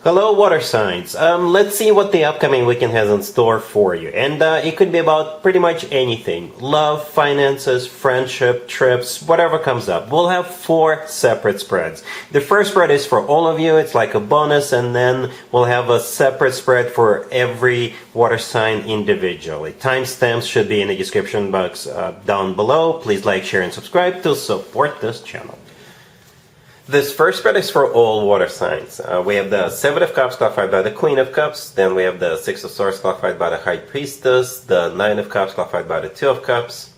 Hello, water signs. Let's see what the upcoming weekend has in store for you. And it could be about pretty much anything. Love, finances, friendship, trips, whatever comes up. We'll have 4 separate spreads. The first spread is for all of you. It's like a bonus. And then we'll have a separate spread for every water sign individually. Timestamps should be in the description box down below. Please like, share, and subscribe to support this channel. This first spread is for all water signs. We have the 7 of Cups clarified by the Queen of Cups. Then we have the 6 of Swords clarified by the High Priestess. The 9 of Cups clarified by the 2 of Cups.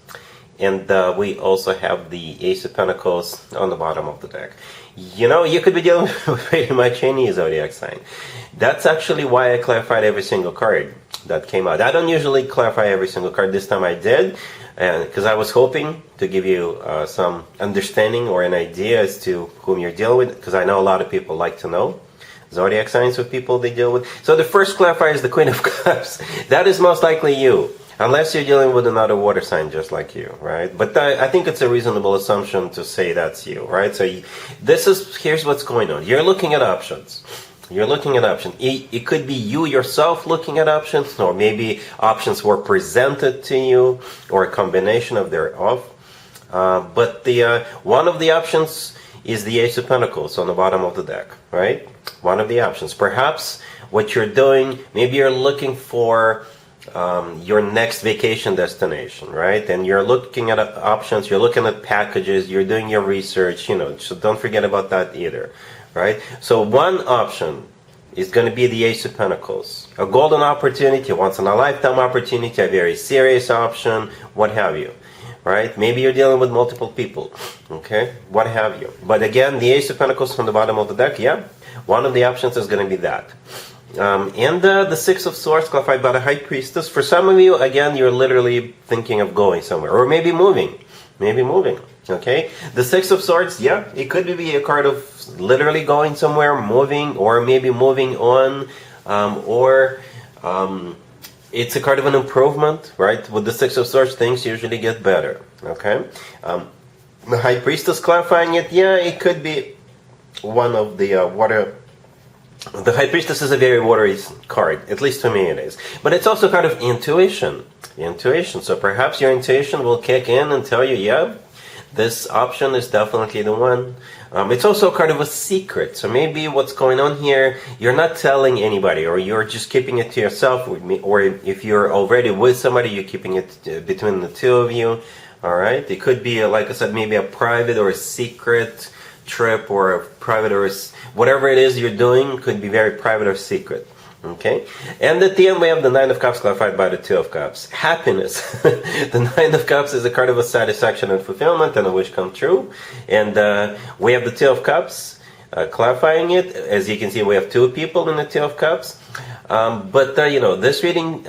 And we also have the Ace of Pentacles on the bottom of the deck. You know, you could be dealing with pretty much any zodiac sign. That's actually why I clarified every single card that came out. I don't usually clarify every single card. This time I did, because I was hoping to give you some understanding or an idea as to whom you're dealing with, because I know a lot of people like to know zodiac signs of people they deal with. So the first clarifier is the Queen of Cups. That is most likely you, unless you're dealing with another water sign just like you, right? But I think it's a reasonable assumption to say that's you, right? So here's what's going on. You're looking at options. You're looking at options. It could be you yourself looking at options, or maybe options were presented to you, or a combination of thereof. But one of the options is the Ace of Pentacles on the bottom of the deck, right? One of the options. Perhaps what you're doing, maybe you're looking for your next vacation destination, right? And you're looking at options, you're looking at packages, you're doing your research, you know, so don't forget about that either. Right? So one option is going to be the Ace of Pentacles. A golden opportunity, once in a lifetime opportunity, a very serious option, what have you. Right? Maybe you're dealing with multiple people. Okay? What have you. But again, the Ace of Pentacles on the bottom of the deck, yeah? One of the options is going to be that. And the 6 of Swords clarified by the High Priestess. For some of you, again, you're literally thinking of going somewhere. Or maybe moving. Maybe moving. Okay, the 6 of Swords, yeah, it could be a card of literally going somewhere, moving, or maybe moving on, it's a card of an improvement, right? With the 6 of Swords, things usually get better, okay? The High Priestess clarifying it, yeah, it could be one of the water. The High Priestess is a very watery card, at least to me it is. But it's also a card of intuition. Intuition, so perhaps your intuition will kick in and tell you, yeah, this option is definitely the one. It's also kind of a secret. So maybe what's going on here, you're not telling anybody, or you're just keeping it to yourself. Or if you're already with somebody, you're keeping it between the two of you. All right. It could be, like I said, maybe a private or a secret trip, or a private or whatever it is you're doing could be very private or secret. Okay, and at the end we have the 9 of Cups clarified by the 2 of Cups. Happiness. The 9 of Cups is a card of a satisfaction and fulfillment and a wish come true. And we have the 2 of Cups clarifying it. As you can see, we have 2 people in the 2 of Cups. But you know, this reading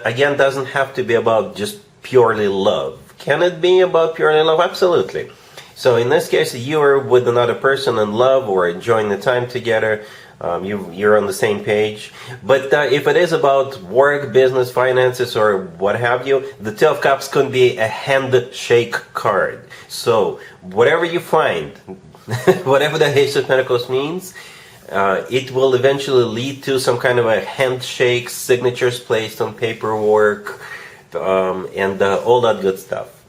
again doesn't have to be about just purely love. Can it be about purely love? Absolutely. So in this case, you're with another person in love or enjoying the time together. You're on the same page. But if it is about work, business, finances, or what have you, the 2 of Cups could be a handshake card. So whatever you find, whatever the Ace of Pentacles means, it will eventually lead to some kind of a handshake, signatures placed on paperwork, and all that good stuff.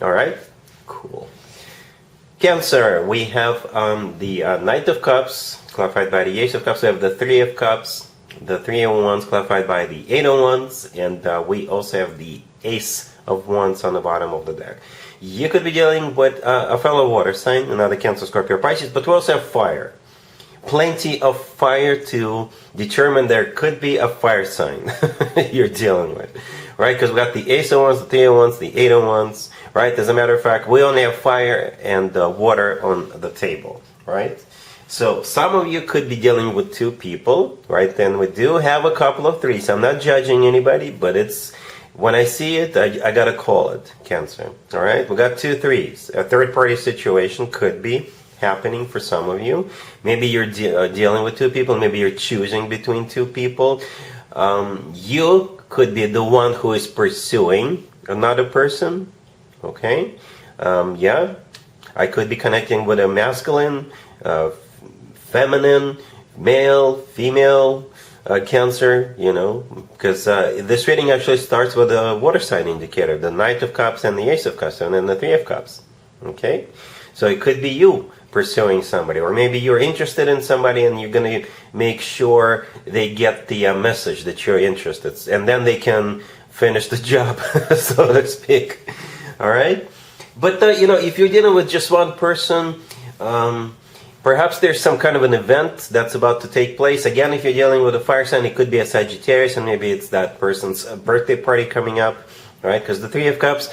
All right? Cool. Cancer, we have the Knight of Cups clarified by the Ace of Cups. We have the 3 of Cups, the 3 of Wands clarified by the 8 of Wands, and we also have the Ace of Wands on the bottom of the deck. You could be dealing with a fellow water sign, another Cancer, Scorpio, Pisces, but we also have fire. Plenty of fire to determine there could be a fire sign you're dealing with, right? Because we got the Ace of Wands, the 3 of Wands, the 8 of Wands, right? As a matter of fact, we only have fire and water on the table, right? So some of you could be dealing with 2 people, right? And we do have a couple of 3s. I'm not judging anybody, but it's when I see it, I gotta call it Cancer. All right, we got 2 3s. A third-party situation could be happening for some of you. Maybe you're dealing with 2 people. Maybe you're choosing between 2 people. You could be the one who is pursuing another person. Okay, yeah, I could be connecting with a masculine, feminine, male, female, Cancer, because this reading actually starts with a water sign indicator, the Knight of Cups and the Ace of Cups, and then the Three of Cups. Okay? So it could be you pursuing somebody, or maybe you're interested in somebody and you're going to make sure they get the message that you're interested, and then they can finish the job, so to speak. All right? But, if you're dealing with just one person, perhaps there's some kind of an event that's about to take place. Again, if you're dealing with a fire sign, it could be a Sagittarius, and maybe it's that person's birthday party coming up, right? Because the Three of Cups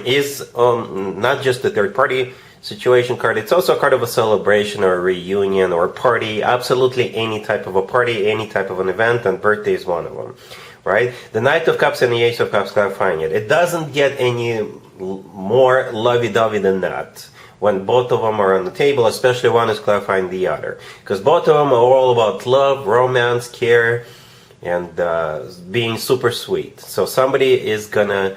is not just a third-party situation card. It's also a card of a celebration or a reunion or a party. Absolutely any type of a party, any type of an event, and birthday is one of them, right? The Knight of Cups and the Ace of Cups, clarifying it. It doesn't get any more lovey-dovey than that when both of them are on the table, especially one is clarifying the other. Because both of them are all about love, romance, care, and being super sweet. So somebody is gonna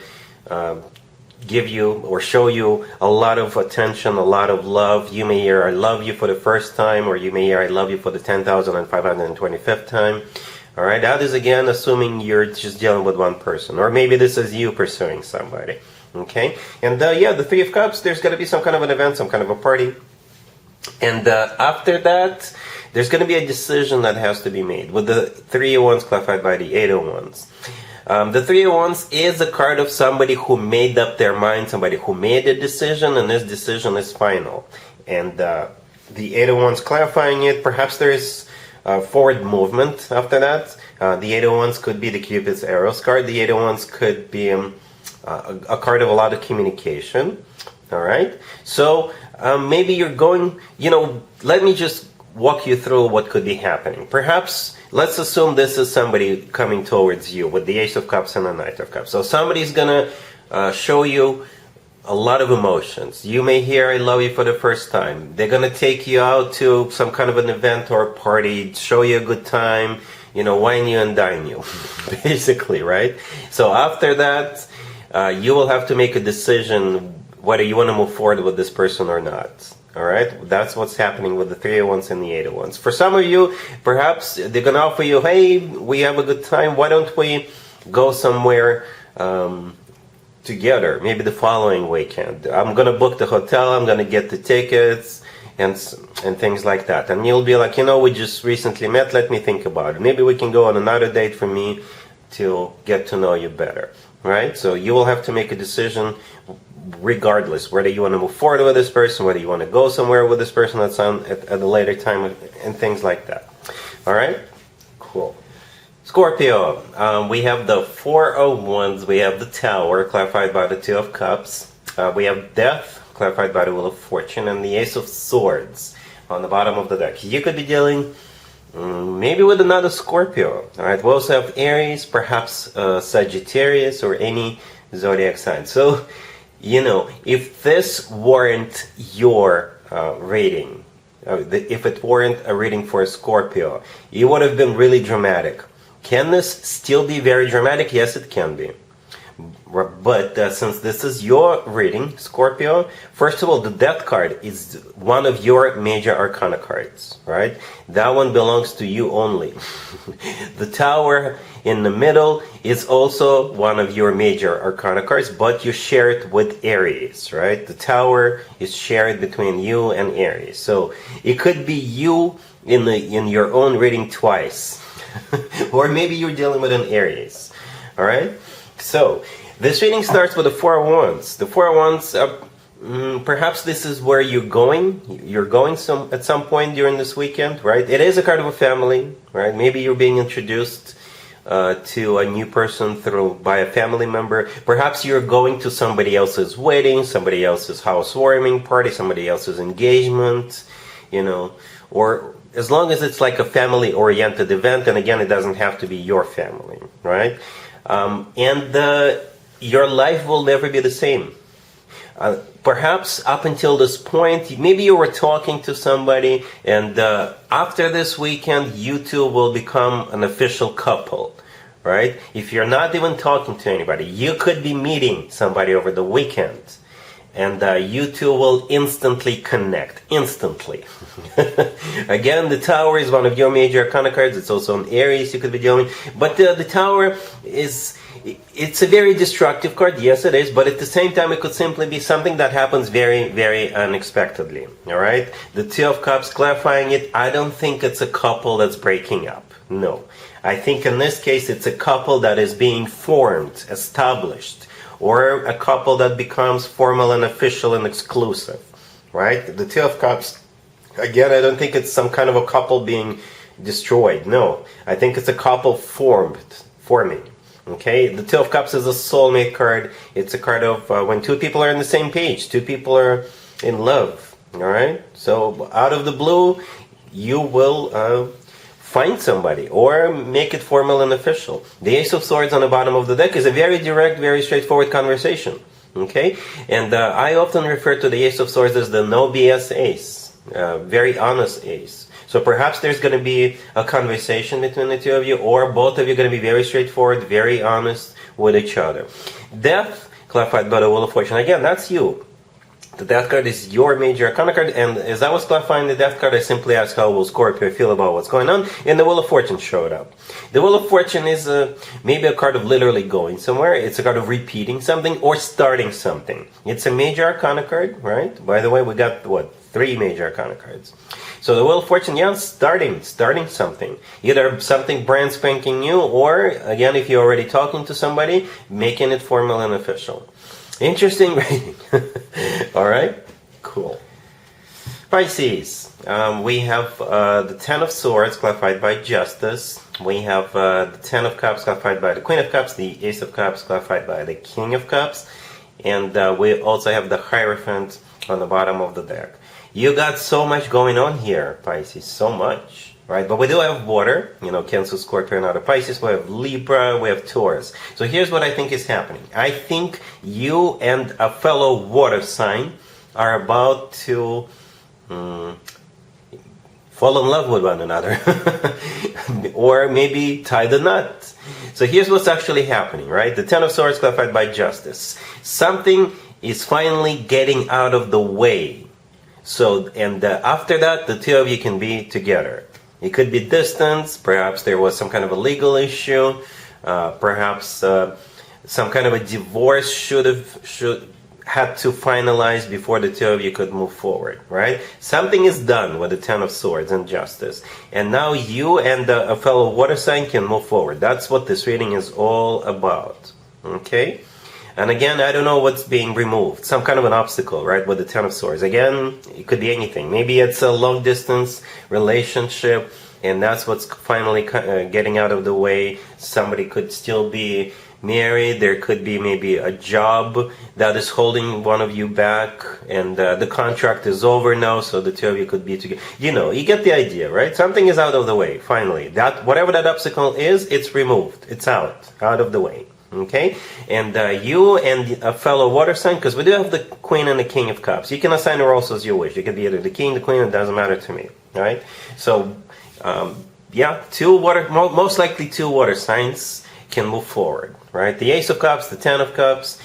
give you or show you a lot of attention, a lot of love. You may hear I love you for the first time, or you may hear I love you for the 10,525th time. All right, that is again assuming you're just dealing with one person, or maybe this is you pursuing somebody. Okay, and the Three of Cups, there's going to be some kind of an event, some kind of a party. And after that, there's going to be a decision that has to be made, with the Three of Wands clarified by the Eight of Wands. The Three of Wands is a card of somebody who made up their mind, somebody who made a decision, and this decision is final. And the Eight of Wands clarifying it, perhaps there is forward movement after that. The Eight of Wands could be the Cupid's arrows card. The Eight of Wands could be a card of a lot of communication. All right, so maybe you're going, let me just walk you through what could be happening. Perhaps let's assume this is somebody coming towards you with the Ace of Cups and the Knight of Cups. So somebody's gonna show you a lot of emotions. You may hear I love you for the first time. They're gonna take you out to some kind of an event or a party, show you a good time, wine you and dine you, basically, right? So after that, you will have to make a decision whether you want to move forward with this person or not. All right, that's what's happening with the Three of Wands and the Eight of Wands. For some of you, perhaps they're gonna offer you, hey, we have a good time, why don't we go somewhere together, maybe the following weekend. I'm gonna book the hotel, I'm gonna get the tickets, and things like that. And you'll be like, we just recently met, let me think about it. Maybe we can go on another date for me to get to know you better. Right? So you will have to make a decision regardless whether you want to move forward with this person, whether you want to go somewhere with this person at a later time, and things like that. All right? Cool. Scorpio, we have the Four of Wands, we have the Tower, clarified by the Two of Cups. We have Death, clarified by the Wheel of Fortune, and the Ace of Swords on the bottom of the deck. You could be dealing maybe with another Scorpio. All right, we also have Aries, perhaps Sagittarius, or any zodiac sign. So, if this weren't your reading, if it weren't a reading for a Scorpio, it would have been really dramatic. Can this still be very dramatic? Yes, it can be. But since this is your reading, Scorpio, first of all, the Death card is one of your major arcana cards, right? That one belongs to you only. The Tower in the middle is also one of your major arcana cards, but you share it with Aries, right? The Tower is shared between you and Aries. So it could be you in your own reading twice. Or maybe you're dealing with an Aries, all right? So this reading starts with the Four of Wands. The Four of Wands, perhaps this is where you're going. You're going at some point during this weekend, right? It is a card of a family, right? Maybe you're being introduced to a new person by a family member. Perhaps you're going to somebody else's wedding, somebody else's housewarming party, somebody else's engagement, or as long as it's like a family-oriented event, and again, it doesn't have to be your family, right? And your life will never be the same. Perhaps up until this point, maybe you were talking to somebody, and after this weekend, you two will become an official couple, right? If you're not even talking to anybody, you could be meeting somebody over the weekend. and you two will instantly connect. Instantly. Again, the Tower is one of your major arcana cards. It's also an Aries you could be dealing with. But the Tower is... It's a very destructive card, yes it is, but at the same time it could simply be something that happens very, very unexpectedly, alright? The Two of Cups, clarifying it, I don't think it's a couple that's breaking up, no. I think in this case it's a couple that is being formed, established, or a couple that becomes formal and official and exclusive, right? The Two of Cups, again, I don't think it's some kind of a couple being destroyed, no. I think it's a couple forming. Okay, the Two of Cups is a soulmate card. It's a card of when two people are on the same page, two people are in love. Alright, so out of the blue, you will find somebody or make it formal and official. The Ace of Swords on the bottom of the deck is a very direct, very straightforward conversation. Okay, and I often refer to the Ace of Swords as the no BS ace, very honest ace. So perhaps there's going to be a conversation between the two of you, or both of you are going to be very straightforward, very honest with each other. Death, clarified by the Wheel of Fortune. Again, that's you. The Death card is your major arcana card, and as I was clarifying the Death card, I simply asked how will Scorpio feel about what's going on, and the Wheel of Fortune showed up. The Wheel of Fortune is maybe a card of literally going somewhere. It's a card of repeating something or starting something. It's a major arcana card, right? By the way, we got, what, 3 major arcana cards. So the Wheel of Fortune, yeah, starting something. Either something brand spanking new, or, again, if you're already talking to somebody, making it formal and official. Interesting reading. Alright, cool. Pisces, we have the Ten of Swords, clarified by Justice. We have the Ten of Cups, clarified by the Queen of Cups. The Ace of Cups, clarified by the King of Cups. And we also have the Hierophant on the bottom of the deck. You got so much going on here, Pisces, so much, right? But we do have water, you know, Cancer, Scorpio, and other Pisces. We have Libra, we have Taurus. So here's what I think is happening. I think you and a fellow water sign are about to fall in love with one another. Or maybe tie the knot. So here's what's actually happening, right? The Ten of Swords, clarified by Justice. Something is finally getting out of the way. So, and after that, the two of you can be together. It could be distance, perhaps there was some kind of a legal issue, perhaps some kind of a divorce had to finalize before the two of you could move forward, right? Something is done with the Ten of Swords and Justice. And now you and a fellow water sign can move forward. That's what this reading is all about, okay? And again, I don't know what's being removed. Some kind of an obstacle, right, with the Ten of Swords. Again, it could be anything. Maybe it's a long-distance relationship, and that's what's finally getting out of the way. Somebody could still be married. There could be maybe a job that is holding one of you back, and the contract is over now, so the two of you could be together. You know, you get the idea, right? Something is out of the way, finally. That whatever that obstacle is, it's removed. It's out of the way. Okay, and you and a fellow water sign, because we do have the Queen and the King of Cups. You can assign the roles as you wish. You could be either the King, the Queen, it doesn't matter to me. Right? So, yeah, most likely two water signs can move forward. Right? The Ace of Cups, the Ten of Cups.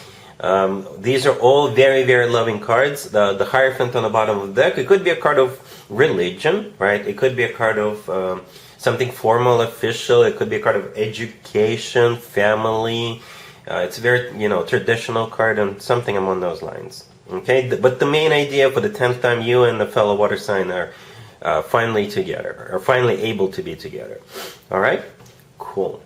These are all very, very loving cards. The Hierophant on the bottom of the deck. It could be a card of religion, right? It could be a card of something formal, official. It could be a card of education, family. It's a very, traditional card and something along those lines. Okay, but the main idea for the 10th time, you and the fellow water sign are finally together, or finally able to be together. All right, cool.